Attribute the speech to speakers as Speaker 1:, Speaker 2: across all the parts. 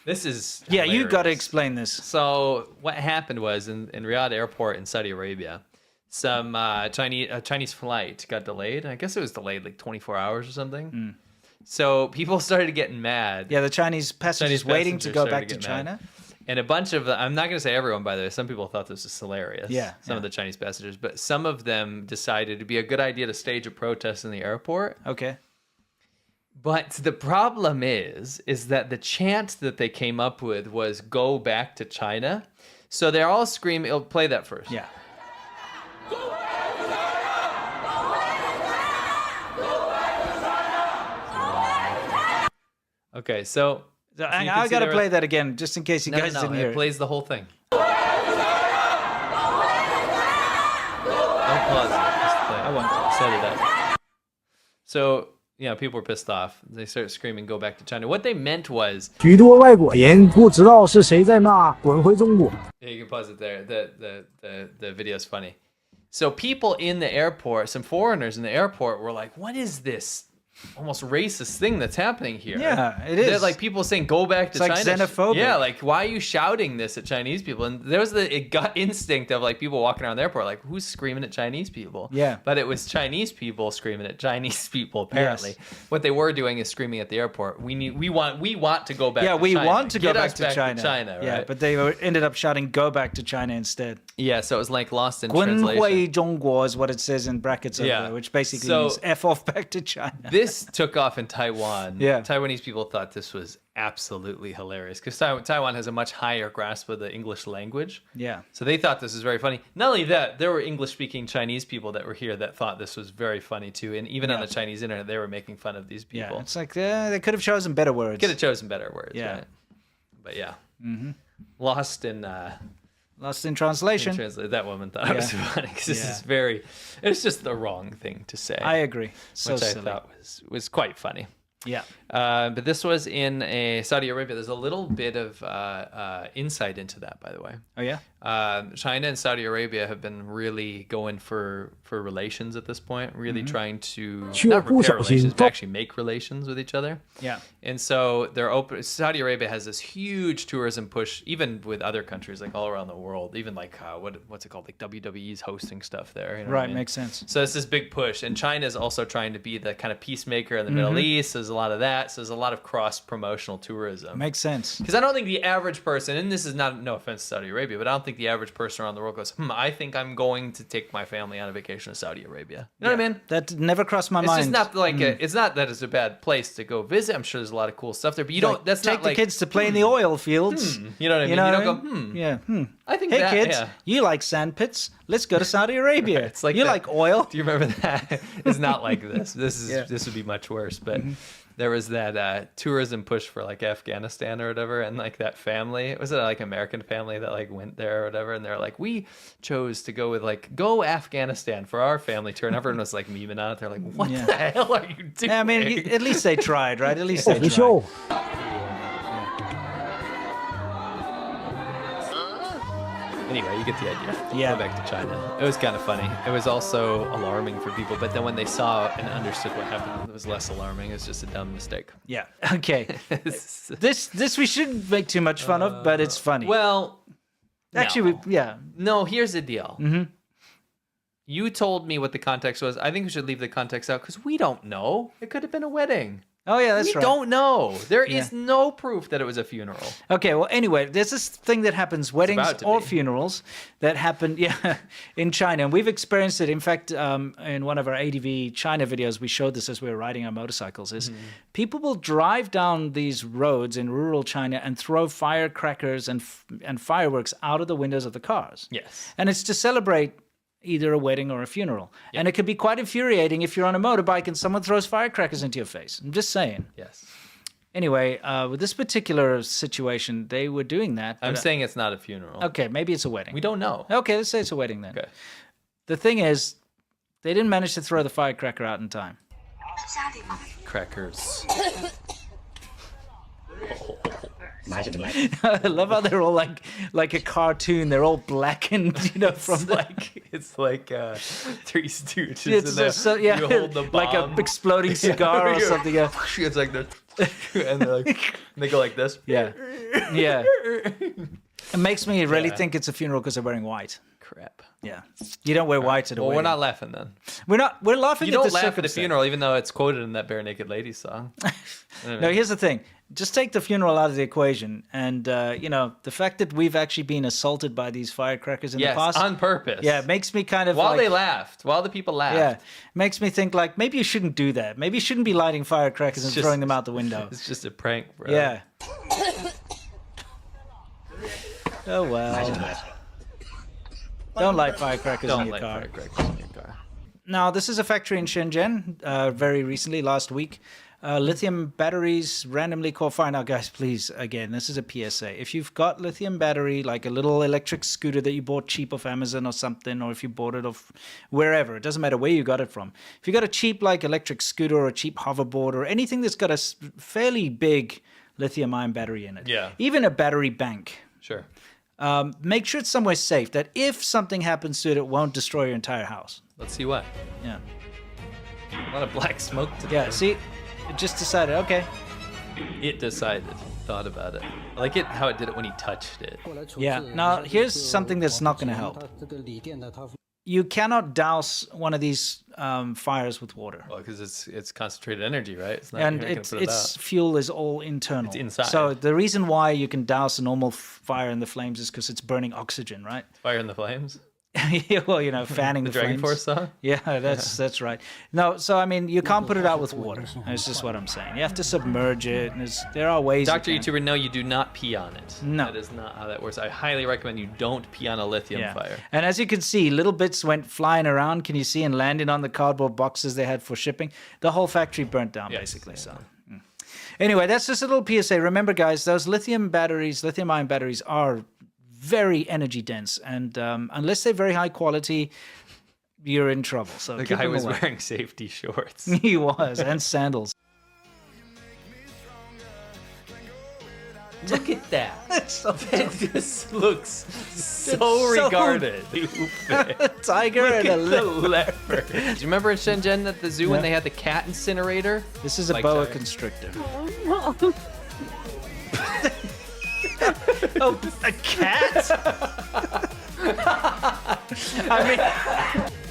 Speaker 1: This is
Speaker 2: Yeah, you got to
Speaker 1: hilarious.
Speaker 2: explain this.
Speaker 1: So what happened was in Riyadh Airport in Saudi Arabia, some Chinese flight got delayed. I guess it was delayed like 24 hours or something. So people started getting mad.
Speaker 2: Yeah, the Chinese passengers waiting to go back to
Speaker 1: started getting
Speaker 2: China.
Speaker 1: mad. And a bunch of I'm not going to say everyone, by the way. Some people thought this was hilarious.
Speaker 2: Yeah,
Speaker 1: Some of the Chinese passengers, but some of them decided it'd be a good idea to stage a protest in the airport.
Speaker 2: Okay.
Speaker 1: But the problem is that the chant that they came up with was "Go back to China." So they're all screaming. I'll play that first.
Speaker 2: Yeah.
Speaker 1: Okay, so
Speaker 2: I got to play that again, just in case you guys didn't hear
Speaker 1: it
Speaker 2: it.
Speaker 1: plays the whole thing. Don't pause it. Just play it.
Speaker 2: I won't.
Speaker 1: Set it up. So, people were pissed off. They started screaming, "Go back to China." What they meant was...
Speaker 3: 许多外国人不知道是谁在骂滚回中国。
Speaker 1: Yeah, you can pause it there. The video's funny. So people in the airport, some foreigners in the airport were like, what is this almost racist thing that's happening here?
Speaker 2: Yeah, it
Speaker 1: They're
Speaker 2: is.
Speaker 1: like people saying, "Go back to
Speaker 2: It's
Speaker 1: China."
Speaker 2: like xenophobic.
Speaker 1: Yeah, like, why are you shouting this at Chinese people? And there was the gut instinct of like people walking around the airport, like, who's screaming at Chinese people?
Speaker 2: Yeah.
Speaker 1: But it was Chinese people screaming at Chinese people, apparently.
Speaker 2: Yes.
Speaker 1: What they were doing is screaming at the airport. We want to go back
Speaker 2: Yeah,
Speaker 1: to
Speaker 2: we
Speaker 1: China.
Speaker 2: want to go
Speaker 1: Get
Speaker 2: back
Speaker 1: us
Speaker 2: to China.
Speaker 1: China,
Speaker 2: Yeah,
Speaker 1: right?
Speaker 2: but they ended up shouting, "Go back to China" instead.
Speaker 1: Yeah, so it was like lost in
Speaker 2: 滚
Speaker 1: translation.
Speaker 2: 回中国 is what it says in brackets over
Speaker 1: Yeah.
Speaker 2: there, which basically
Speaker 1: So-
Speaker 2: means F off back to China.
Speaker 1: This took off in Taiwan.
Speaker 2: Yeah.
Speaker 1: Taiwanese people thought this was absolutely hilarious because Taiwan has a much higher grasp of the English language.
Speaker 2: Yeah.
Speaker 1: So they thought this was very funny. Not only that, there were English-speaking Chinese people that were here that thought this was very funny too. And even on the Chinese internet, they were making fun of these people.
Speaker 2: Yeah, it's like they could have chosen better words.
Speaker 1: Could have chosen better words,
Speaker 2: Yeah.
Speaker 1: right? But yeah. Lost in...
Speaker 2: Lost in translation.
Speaker 1: translate. That woman thought it was
Speaker 2: Yeah.
Speaker 1: funny because this
Speaker 2: Yeah.
Speaker 1: is it's just the wrong thing to say.
Speaker 2: I agree. So
Speaker 1: which
Speaker 2: silly.
Speaker 1: I thought was quite funny.
Speaker 2: Yeah.
Speaker 1: But this was in Saudi Arabia. There's a little bit of insight into that, by the way.
Speaker 2: Oh yeah.
Speaker 1: China and Saudi Arabia have been really going for relations at this point, really trying to not repair relations, but actually make relations with each other.
Speaker 2: Yeah.
Speaker 1: And so they're open. Saudi Arabia has this huge tourism push, even with other countries like all around the world. Even like what's it called? Like WWE's hosting stuff there. You know what I
Speaker 2: Right.
Speaker 1: mean?
Speaker 2: Makes sense.
Speaker 1: So it's this big push, and China is also trying to be the kind of peacemaker in the Middle East. There's a lot of that. So there's a lot of cross-promotional tourism.
Speaker 2: Makes sense.
Speaker 1: Because I don't think the average person, and this is no offense to Saudi Arabia, but I don't think the average person around the world goes, I think I'm going to take my family on a vacation to Saudi Arabia. You know what I mean?
Speaker 2: That never crossed my
Speaker 1: It's
Speaker 2: mind.
Speaker 1: just not like it's not that it's a bad place to go visit. I'm sure there's a lot of cool stuff there, but you don't.
Speaker 2: Like,
Speaker 1: That's
Speaker 2: take
Speaker 1: not
Speaker 2: the
Speaker 1: like
Speaker 2: kids to play in the oil fields.
Speaker 1: You know what I mean? You
Speaker 2: know
Speaker 1: don't
Speaker 2: what I mean?
Speaker 1: go.
Speaker 2: Yeah.
Speaker 1: I think
Speaker 2: Hey
Speaker 1: that.
Speaker 2: kids,
Speaker 1: Yeah.
Speaker 2: you like sand pits? Let's go to Saudi Arabia.
Speaker 1: It's like
Speaker 2: you
Speaker 1: that-
Speaker 2: like oil?
Speaker 1: Do you remember that? It's not like this.
Speaker 2: Yeah.
Speaker 1: This would be much worse. But there was that tourism push for like Afghanistan or whatever, and like that family. Was it like American family that like went there or whatever? And they're like, we chose to go with like go Afghanistan for our family tour, and everyone was like memeing on it. They're like, what
Speaker 2: Yeah.
Speaker 1: the hell are you doing?
Speaker 2: Yeah, I mean, at least they tried, right? At least they
Speaker 3: 不
Speaker 2: tried.
Speaker 3: 秀。
Speaker 1: Anyway, you get the idea.
Speaker 2: Yeah.
Speaker 1: Go back to China. It was kind of funny. It was also alarming for people, but then when they saw and understood what happened, it was less alarming. It was just a dumb mistake.
Speaker 2: Yeah. Okay. This we shouldn't make too much fun of, but it's funny.
Speaker 1: Well,
Speaker 2: actually,
Speaker 1: no. No, here's the deal. You told me what the context was. I think we should leave the context out because we don't know. It could have been a wedding.
Speaker 2: Oh yeah, that's
Speaker 1: we
Speaker 2: right.
Speaker 1: don't know. There
Speaker 2: Yeah.
Speaker 1: is no proof that it was a funeral.
Speaker 2: Okay, well, anyway, there's this thing that happens, weddings
Speaker 1: about to
Speaker 2: or
Speaker 1: be.
Speaker 2: funerals, that happen, in China. And we've experienced it. In fact, in one of our ADV China videos, we showed this as we were riding our motorcycles, is people will drive down these roads in rural China and throw firecrackers and fireworks out of the windows of the cars.
Speaker 1: Yes.
Speaker 2: And it's to celebrate either a wedding or a funeral. And it can be quite infuriating if you're on a motorbike and someone throws firecrackers into your face. I'm just saying.
Speaker 1: Yes.
Speaker 2: Anyway, with this particular situation, they were doing that.
Speaker 1: I'm
Speaker 2: but-
Speaker 1: saying it's not a funeral.
Speaker 2: Okay, maybe it's a wedding.
Speaker 1: We don't know.
Speaker 2: Okay, let's say it's a wedding then.
Speaker 1: Okay.
Speaker 2: The thing is, they didn't manage to throw the firecracker out in time.
Speaker 1: Crackers.
Speaker 2: I love how they're all like a cartoon. They're all blackened, from the...
Speaker 1: It's like Three Stooges.
Speaker 2: It's
Speaker 1: in there.
Speaker 2: so,
Speaker 1: You hold the bomb.
Speaker 2: like a exploding cigar or something. Yeah.
Speaker 1: It's like the. and they go like this.
Speaker 2: Yeah. Yeah. It makes me really think it's a funeral because they're wearing white.
Speaker 1: Crap.
Speaker 2: Yeah. You don't wear white at a
Speaker 1: Well,
Speaker 2: wedding.
Speaker 1: we're not laughing then.
Speaker 2: We're laughing
Speaker 1: You
Speaker 2: at
Speaker 1: don't
Speaker 2: the
Speaker 1: laugh at the
Speaker 2: circumstance.
Speaker 1: funeral, even though it's quoted in that Bare Naked Ladies song.
Speaker 2: No, here's the thing. Just take the funeral out of the equation. And, the fact that we've actually been assaulted by these firecrackers in the
Speaker 1: Yes,
Speaker 2: past.
Speaker 1: on purpose.
Speaker 2: Yeah, it makes me kind of
Speaker 1: While
Speaker 2: like,
Speaker 1: they laughed, while the people laughed.
Speaker 2: Yeah, makes me think like maybe you shouldn't do that. Maybe you shouldn't be lighting firecrackers and throwing them out the window.
Speaker 1: It's just a prank, bro.
Speaker 2: Yeah. Oh, well. Don't light firecrackers in
Speaker 1: Don't
Speaker 2: your
Speaker 1: light
Speaker 2: car.
Speaker 1: firecrackers in your car.
Speaker 2: Now, this is a factory in Shenzhen, very recently, last week. Lithium batteries randomly caught fire. Now, guys, please, again, this is a PSA. If you've got lithium battery, like a little electric scooter that you bought cheap off Amazon or something, or if you bought it off wherever, it doesn't matter where you got it from. If you got a cheap, like, electric scooter or a cheap hoverboard or anything that's got a fairly big lithium-ion battery in it, even a battery bank,
Speaker 1: Sure.
Speaker 2: make sure it's somewhere safe, that if something happens to it, it won't destroy your entire house.
Speaker 1: Let's see what.
Speaker 2: Yeah.
Speaker 1: A lot of black smoke today.
Speaker 2: Yeah, see? It just decided, okay.
Speaker 1: It decided, thought about it. I like it how it did it when he touched it.
Speaker 2: Yeah, now here's something that's not going to help. You cannot douse one of these fires with water.
Speaker 1: Well, because it's concentrated energy, right? It's not,
Speaker 2: And
Speaker 1: you're not gonna put it
Speaker 2: its
Speaker 1: out.
Speaker 2: fuel is all internal.
Speaker 1: It's inside.
Speaker 2: So the reason why you can douse a normal fire in the flames is because it's burning oxygen, right?
Speaker 1: Fire in the Flames.
Speaker 2: Yeah, well, fanning the
Speaker 1: Dragon
Speaker 2: flames.
Speaker 1: Force song.
Speaker 2: Yeah, that's right. No, so I mean, you can't put it out with water. That's just what I'm saying. You have to submerge it. And there are ways.
Speaker 1: Dr.
Speaker 2: you can.
Speaker 1: YouTuber, no, you do not pee on it.
Speaker 2: No.
Speaker 1: That is not how that works. I highly recommend you don't pee on a lithium fire.
Speaker 2: And as you can see, little bits went flying around. Can you see and landing on the cardboard boxes they had for shipping? The whole factory burnt down, basically. So. Anyway, that's just a little PSA. Remember, guys, those lithium-ion batteries are very energy dense, and unless they're very high quality, you're in trouble. So
Speaker 1: The
Speaker 2: keep
Speaker 1: guy
Speaker 2: them
Speaker 1: was
Speaker 2: away.
Speaker 1: wearing safety shorts.
Speaker 2: He was, and sandals.
Speaker 1: Look at that. It just looks so
Speaker 2: so-
Speaker 1: regarded.
Speaker 2: Tiger and a
Speaker 1: The
Speaker 2: leopard.
Speaker 1: leopard. Do you remember in Shenzhen at the zoo when they had the cat incinerator?
Speaker 2: This is a
Speaker 1: Like
Speaker 2: boa
Speaker 1: tiger.
Speaker 2: constrictor. Oh, a cat? I mean,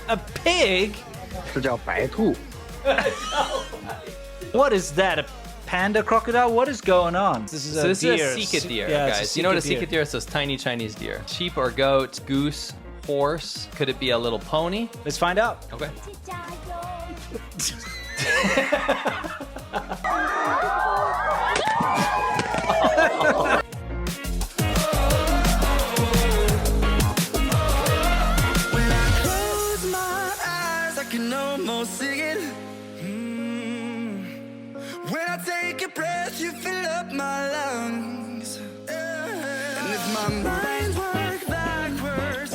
Speaker 2: a pig?
Speaker 3: 这叫白兔。
Speaker 2: What is that? A panda crocodile? What is going on? This is
Speaker 1: So
Speaker 2: a
Speaker 1: this
Speaker 2: deer.
Speaker 1: is a Sika deer,
Speaker 2: Yeah, it's a
Speaker 1: guys. You know what a
Speaker 2: Sika
Speaker 1: Sika deer is? Those tiny Chinese deer. Sheep or goat, goose, horse. Could it be a little pony?
Speaker 2: Let's find out.
Speaker 1: Okay.
Speaker 4: Close my eyes, I can almost see it. When I take a breath, you fill up my lungs. And if my mind works backwards,